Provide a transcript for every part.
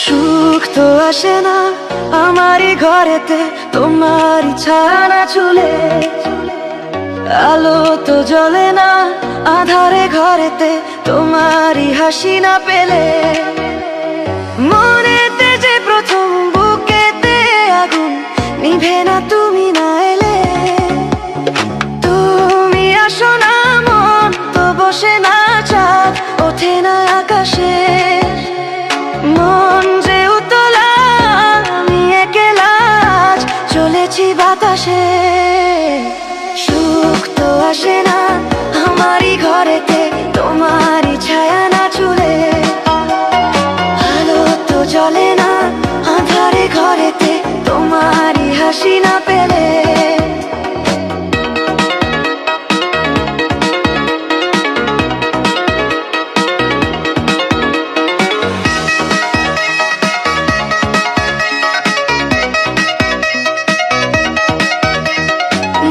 সুখ তো আসে না আমারই ঘরেতে, তোমারই ছায়া না চুলে। আলো তো জ্বলে না আধারে ঘরেতে, তোমারই হাসি না পেলে। মনেতে যে প্রথম বুকেতে আগুন নিভে না তুমি না এলে। তুমি আসো না মন তো বসে না, চাঁদ ওঠে না আকাশে। মন যে উতলা আমি একলা আজ চলেছি বাতাসে। সুখ তো আসে না আমারই ঘরেতে, তোমারই ছায়া না চুলে। আলো তো জ্বলে না আঁধারে ঘরেতে, তোমারই হাসি না পেলে।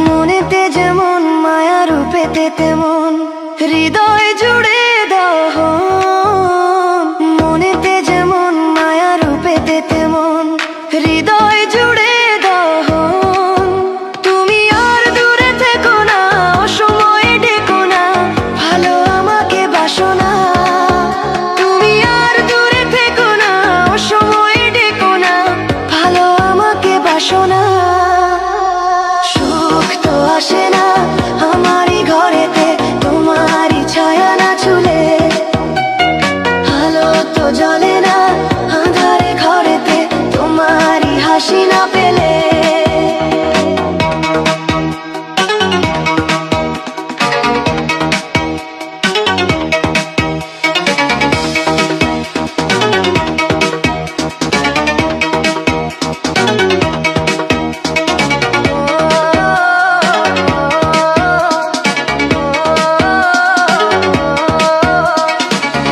মনেতে যেমন মায়া রূপেতে তেমন হৃদয় জুড়ে দাও। মনেতে যেমন মায়া রূপেতে তেমন হৃদয় জুড়ে দাও। তুমি আর দূরে থেকো না, অসময়ে ডেকো না, ভালো আমাকে বাসো না। তুমি আর দূরে থেকো না, অসময়ে ডেকো না, ভালো আমাকে বাসো না। সুখ তো আসে না আমারই ঘরেতে, তোমারই ছায়া না চুলে। আলো তো জ্বলে না আঁধারে ঘরেতে, তোমারই হাসি না পেলে।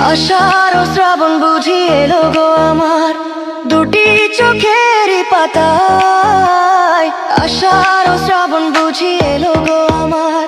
আষাঢ় ও শ্রাবণ বুঝি এলো গো আমার দুটি চোখেরই পাতায়। আষাঢ় ও শ্রাবণ বুঝি এলো গো আমার